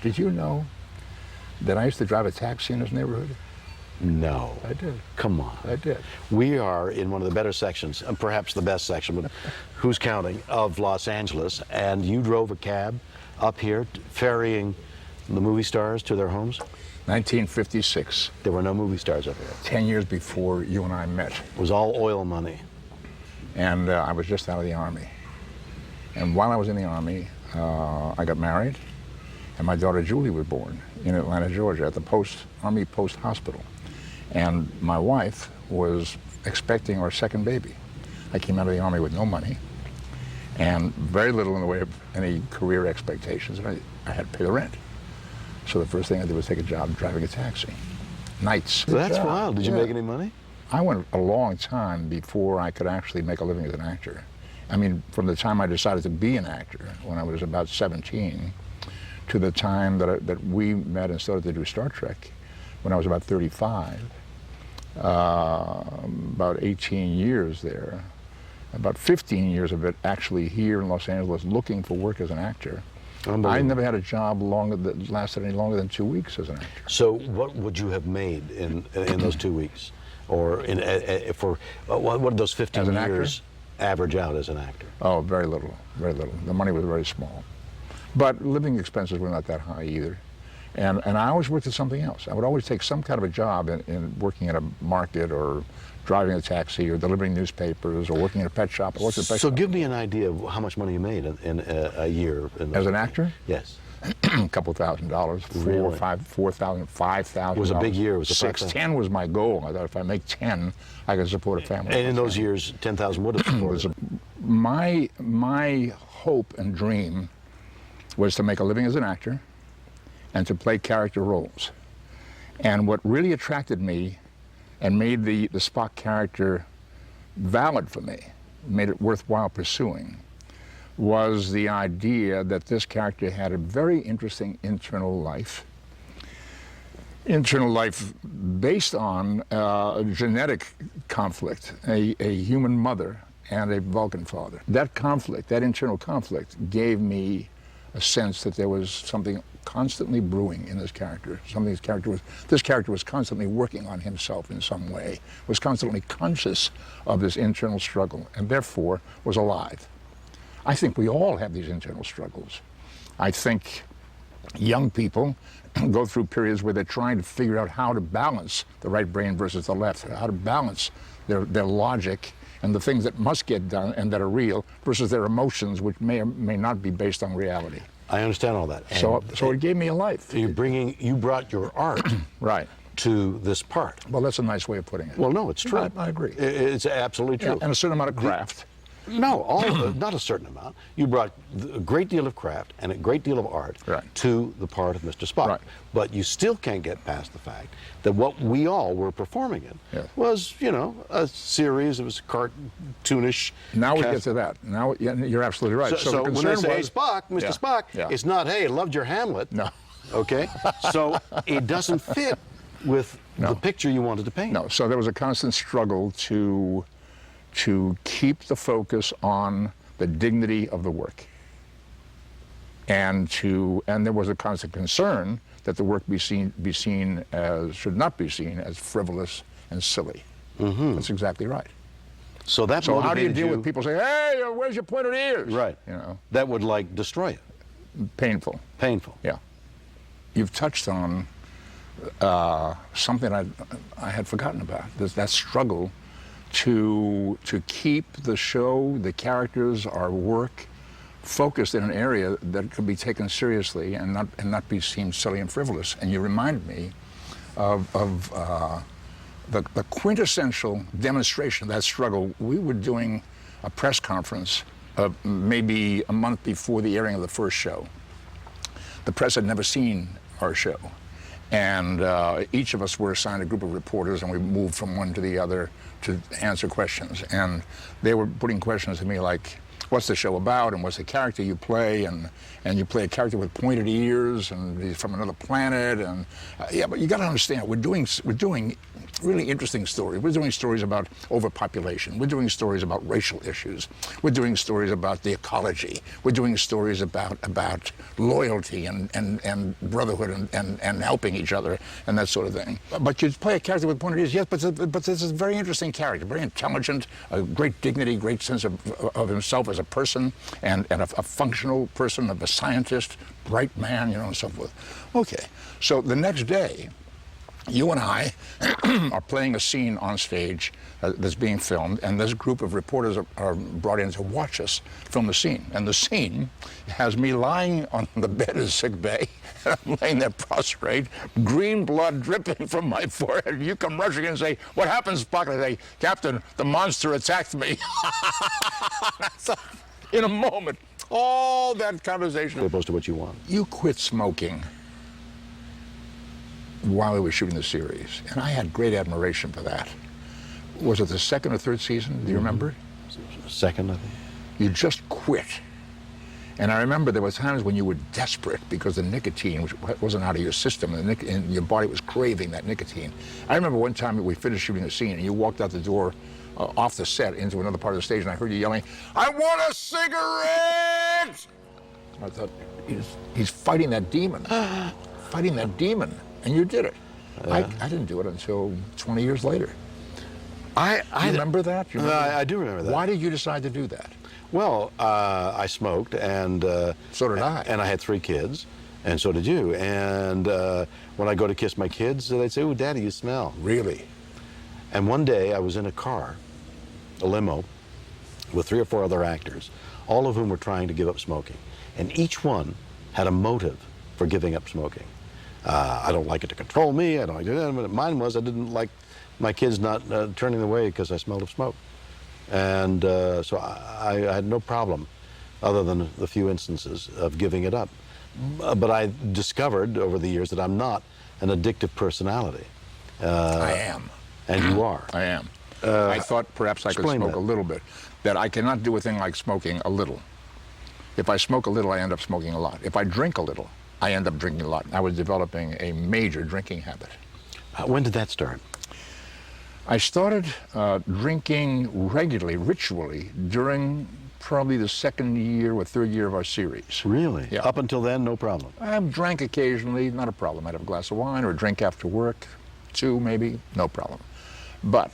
Did you know that I used to drive a taxi in this neighborhood? No. I did. Come on. I did. We are in one of the better sections, and perhaps the best section, but who's counting, of Los Angeles, and you drove a cab up here ferrying the movie stars to their homes? 1956. There were no movie stars up here. 10 years before you and I met. It was all oil money. And I was just out of the Army. And while I was in the Army, I got married, and my daughter Julie was born in Atlanta, Georgia, at the Army Post Hospital. And my wife was expecting our second baby. I came out of the Army with no money and very little in the way of any career expectations, and I had to pay the rent. So the first thing I did was take a job driving a taxi, nights. That's wild. Did you make any money? I went a long time before I could actually make a living as an actor. I mean, from the time I decided to be an actor, when I was about 17, to the time that we met and started to do Star Trek, when I was about 35, about 18 years there, about 15 years of it actually here in Los Angeles looking for work as an actor. I never had a job that lasted any longer than 2 weeks as an actor. So what would you have made in those 2 weeks? Or what did those 15 years average out as an actor? Oh, very little, very little. The money was very small. But living expenses were not that high either. And I always worked at something else. I would always take some kind of a job in working at a market or driving a taxi or delivering newspapers or working at a pet shop. So give me an idea of how much money you made in a year. As an actor? Yes. A couple $1,000s, Really? $4,000, $5,000. It was a big year. It was a 6, 10 was my goal. I thought if I make 10, I could support a family. And in those years, 10,000 would have supported. My hope and dream was to make a living as an actor and to play character roles. And what really attracted me and made the Spock character valid for me, made it worthwhile pursuing, was the idea that this character had a very interesting internal life based on genetic conflict, a human mother and a Vulcan father. That conflict, that internal conflict, gave me a sense that there was something constantly brewing in this character. This character was constantly working on himself in some way, was constantly conscious of this internal struggle, and therefore was alive. I think we all have these internal struggles. I think young people go through periods where they're trying to figure out how to balance the right brain versus the left, how to balance their logic and the things that must get done and that are real versus their emotions, which may or may not be based on reality. I understand all that. So it gave me a life. You brought your art right to this part. Well, that's a nice way of putting it. Well, no, it's true. I agree. It's absolutely true. Yeah, and a certain amount of craft. No, not a certain amount. You brought a great deal of craft and a great deal of art to the part of Mr. Spock. Right. But you still can't get past the fact that what we all were performing in was, a series, it was cartoonish. Now we get to that. Now, you're absolutely right. So when they say Spock, Mr. Spock, it's not, hey, loved your Hamlet. No. Okay? So it doesn't fit with the picture you wanted to paint. No, so there was a constant struggle to keep the focus on the dignity of the work, and there was a constant concern that the work should not be seen as frivolous and silly. Mm-hmm. That's exactly right. So how do you deal with people saying, "Hey, where's your pointed ears?" Right. That would destroy it. Painful. Yeah. You've touched on something I had forgotten about. That struggle to keep the show, the characters, our work focused in an area that could be taken seriously and not be seen silly and frivolous. And you remind me of the quintessential demonstration of that struggle. We were doing a press conference maybe a month before the airing of the first show. The press had never seen our show. And each of us were assigned a group of reporters, and we moved from one to the other to answer questions. And they were putting questions to me like, what's the show about and what's the character you play, and you play a character with pointed ears and he's from another planet, and yeah, but you got to understand, we're doing really interesting stories. We're doing stories about overpopulation. We're doing stories about racial issues. We're doing stories about the ecology. We're doing stories about loyalty and brotherhood and helping each other and that sort of thing. But you play a character with pointed ears, yes, but this is a very interesting character, very intelligent, a great dignity, great sense of himself as a person, and a functional person, of a scientist, bright man, you know, and so forth. Okay, so the next day, you and I are playing a scene on stage that's being filmed, and this group of reporters are brought in to watch us film the scene. And the scene has me lying on the bed in sick bay, and I'm laying there prostrate, green blood dripping from my forehead. You come rushing in and say, "What happened, Spock?" I say, "Captain, the monster attacked me." So, in a moment, all that conversation. Opposed to what you want. You quit smoking while we were shooting the series, and I had great admiration for that. Was it the second or third season? Do you remember? Second, I think. You just quit. And I remember there were times when you were desperate because the nicotine wasn't out of your system, and your body was craving that nicotine. I remember one time that we finished shooting a scene, and you walked out the door off the set into another part of the stage, and I heard you yelling, "I want a cigarette!" I thought, he's fighting that demon. Fighting that demon. And you did it. I didn't do it until 20 years later. I remember that? You remember that? I do remember that. Why did you decide to do that? Well, I smoked, and so did I. And I had 3 kids, and so did you. And when I go to kiss my kids, they'd say, "Oh, Daddy, you smell." Really? And one day I was in a car, a limo, with 3 or 4 other actors, all of whom were trying to give up smoking. And each one had a motive for giving up smoking. I don't like it to control me. I don't like it. But mine was I didn't like my kids not turning away because I smelled of smoke. And so I had no problem, other than the few instances of giving it up. But I discovered over the years that I'm not an addictive personality. I am. And you are. I am. I thought perhaps I could smoke that. a little bit. That I cannot do a thing like smoking a little. If I smoke a little, I end up smoking a lot. If I drink a little, I end up drinking a lot. I was developing a major drinking habit. When did that start? I started drinking regularly, ritually, during probably the second year or third year of our series. Really? Yeah. Up until then, no problem? I drank occasionally, not a problem. I'd have a glass of wine or a drink after work, 2 maybe, no problem. But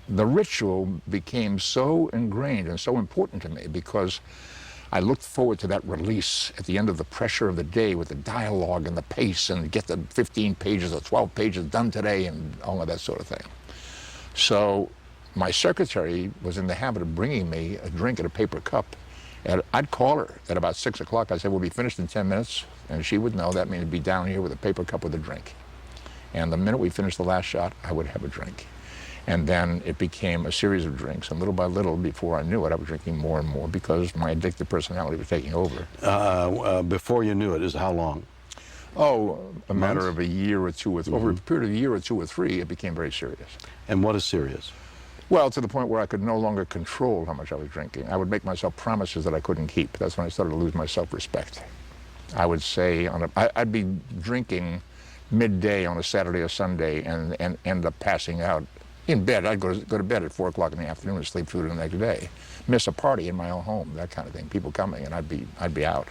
the ritual became so ingrained and so important to me because I looked forward to that release at the end of the pressure of the day with the dialogue and the pace and get the 15 pages or 12 pages done today and all of that sort of thing. So my secretary was in the habit of bringing me a drink in a paper cup. And I'd call her at about 6 o'clock. I'd say, "We'll be finished in 10 minutes. And she would know that means I'd be down here with a paper cup with a drink. And the minute we finished the last shot, I would have a drink. And then it became a series of drinks, and little by little, before I knew it, I was drinking more and more because my addictive personality was taking over. Before you knew it, is how long? Oh, a matter of a year or two. Over a period of a year or 2 or 3, it became very serious. And what is serious? Well, to the point where I could no longer control how much I was drinking. I would make myself promises that I couldn't keep. That's when I started to lose my self-respect. I would say, I'd be drinking midday on a Saturday or Sunday and end up passing out in bed. I'd go to bed at 4 o'clock in the afternoon and sleep through to the next day. Miss a party in my own home, that kind of thing. People coming, and I'd be out.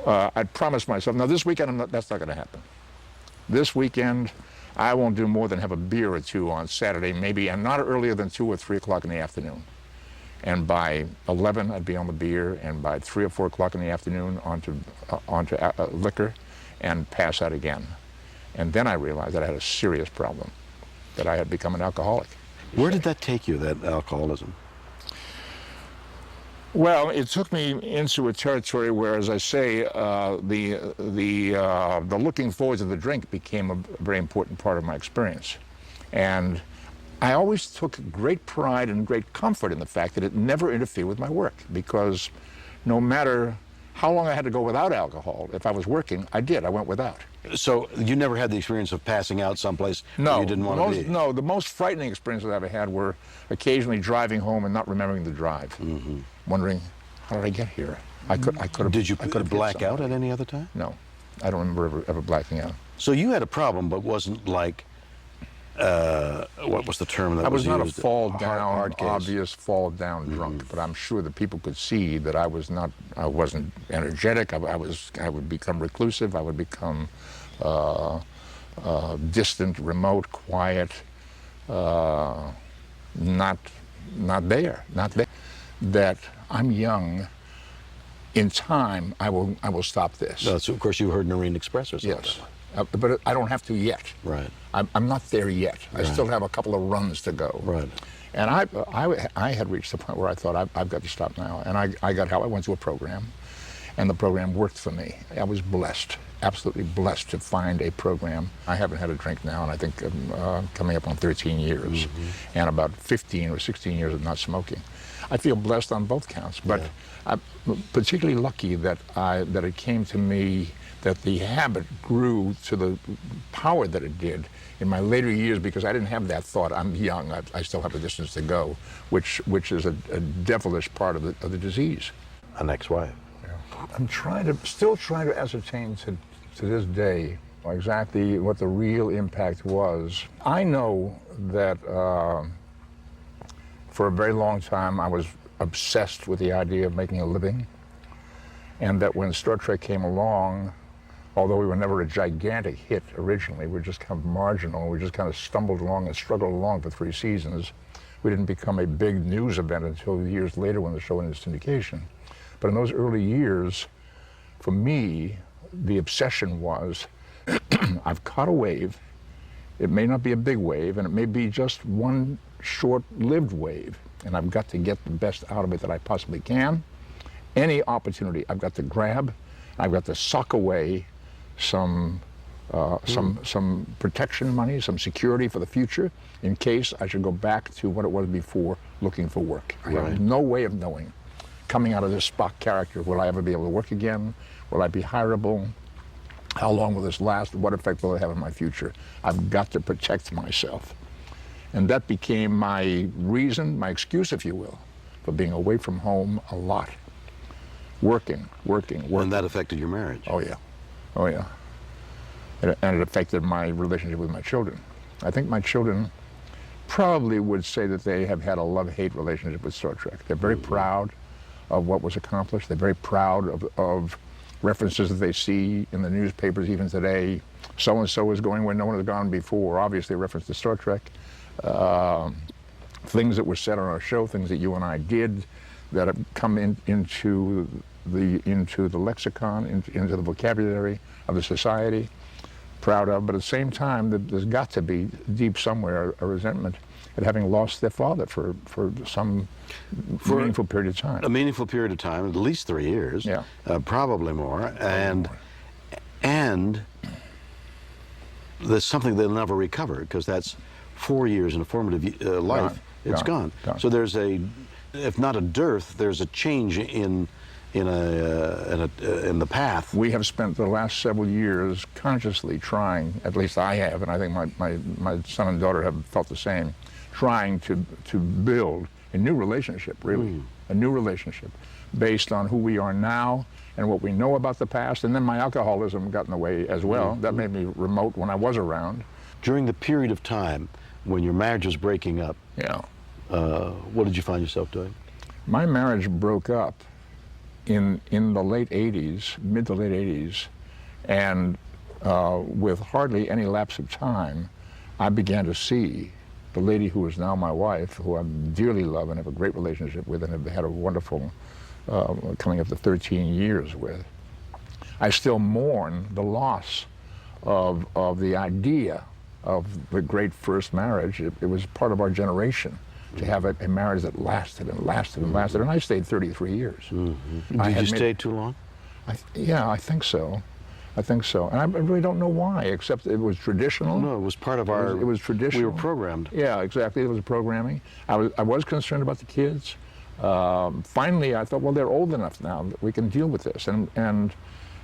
I'd promise myself, now this weekend that's not going to happen. This weekend, I won't do more than have a beer or 2 on Saturday, maybe, and not earlier than 2 or 3 o'clock in the afternoon. And by 11, I'd be on the beer, and by 3 or 4 o'clock in the afternoon, onto liquor, and pass out again. And then I realized that I had a serious problem, that I had become an alcoholic. Where did that take you, that alcoholism? Well, it took me into a territory where, as I say, the looking forward to the drink became a very important part of my experience. And I always took great pride and great comfort in the fact that it never interfered with my work, because no matter how long I had to go without alcohol, if I was working, I did. I went without. So you never had the experience of passing out someplace where you didn't want to be? No, the most frightening experiences I ever had were occasionally driving home and not remembering the drive. Wondering, how did I get here? I could have. Did you I could have black out at any other time? No, I don't remember ever blacking out. So you had a problem, but wasn't like, what was the term that I was not used? a fall down, hard case. obvious fall down drunk, but I'm sure that people could see that I wasn't energetic. I would become reclusive. I would become distant, remote, quiet, not there. That I'm young. In time, I will stop this. No, so of course you heard Noreen express herself. Yes, but I don't have to yet. Right. I'm not there yet. I still have a couple of runs to go. Right. And I had reached the point where I thought I've got to stop now. And I got help. I went to a program, and the program worked for me. I was blessed, absolutely blessed to find a program. I haven't had a drink now, and I think I'm coming up on 13 years, and about 15 or 16 years of not smoking. I feel blessed on both counts, but I'm particularly lucky that it came to me, that the habit grew to the power that it did in my later years, because I didn't have that thought, I'm young, I still have a distance to go, which is a devilish part of the disease. An ex-wife. Yeah. I'm still trying to ascertain to this day exactly what the real impact was. I know that for a very long time I was obsessed with the idea of making a living, and that when Star Trek came along, although we were never a gigantic hit originally, we were just kind of marginal, we just kind of stumbled along and struggled along for 3 seasons. We didn't become a big news event until years later when the show went into syndication. But in those early years, for me, the obsession was, I've caught a wave. It may not be a big wave, and it may be just one short-lived wave, and I've got to get the best out of it that I possibly can. Any opportunity I've got to grab. I've got to sock away some protection money, some security for the future, in case I should go back to what it was before, looking for work. I have no way of knowing, coming out of this Spock character, will I ever be able to work again? Will I be hireable? How long will this last? What effect will it have on my future? I've got to protect myself. And that became my reason, my excuse, if you will, for being away from home a lot. Working. And that affected your marriage? Oh, yeah. And it affected my relationship with my children. I think my children probably would say that they have had a love-hate relationship with Star Trek. They're very proud of what was accomplished. They're very proud of references that they see in the newspapers even today. So-and-so is going where no one has gone before. Obviously a reference to Star Trek. Things that were said on our show, things that you and I did that have come into the lexicon, into the vocabulary of the society. Proud of, but at the same time, there's got to be deep somewhere a resentment at having lost their father for some meaningful period of time. A meaningful period of time, at least 3 years. Yeah. Probably more. And there's something they'll never recover, because that's 4 years in a formative life. It's gone. So there's if not a dearth, there's a change in the path. We have spent the last several years consciously trying, at least I have, and I think my son and daughter have felt the same, trying to build a new relationship, really, a new relationship based on who we are now and what we know about the past. And then my alcoholism got in the way as well. That made me remote when I was around. During the period of time when your marriage was breaking up, what did you find yourself doing? My marriage broke up in the late 80s, mid to late 80s, and with hardly any lapse of time, I began to see the lady who is now my wife, who I dearly love and have a great relationship with and have had a wonderful, coming up to 13 years with. I still mourn the loss of the idea of the great first marriage. It was part of our generation to have a marriage that lasted and lasted and lasted. And I stayed 33 years. Did you stay too long? Yeah, I think so. And I really don't know why, except it was traditional. No, it was part of our... It was traditional. We were programmed. Yeah, exactly. It was programming. I was concerned about the kids. Finally, I thought, well, they're old enough now that we can deal with this. And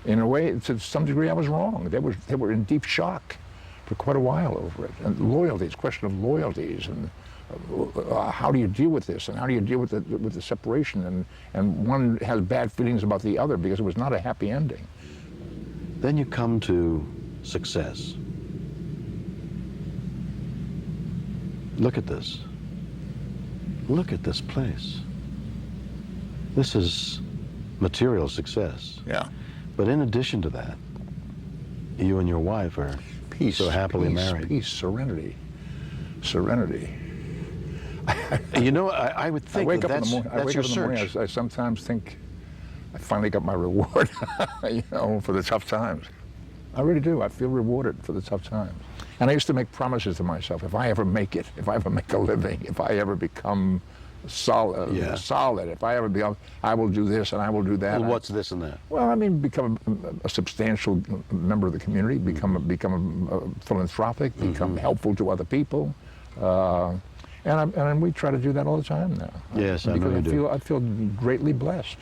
in a way, to some degree, I was wrong. They were in deep shock for quite a while over it. And loyalties, question of loyalties, and how do you deal with this, and how do you deal with the separation, and one has bad feelings about the other because it was not a happy ending. Then you come to success. Look at this. Look at this place. This is material success. Yeah. But in addition to that, you and your wife are so happily married. Peace, serenity. You know, I would think that's your search. I sometimes think I finally got my reward, for the tough times. I really do. I feel rewarded for the tough times. And I used to make promises to myself. If I ever make it, if I ever make a living, if I ever become solid, if I ever become, I will do this and I will do that. Well, what's this and that? Well, I mean, become a substantial member of the community, become philanthropic, become helpful to other people. And we try to do that all the time now. Yes, I know you do. I feel greatly blessed.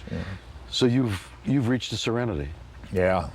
So you've reached a serenity. Yeah.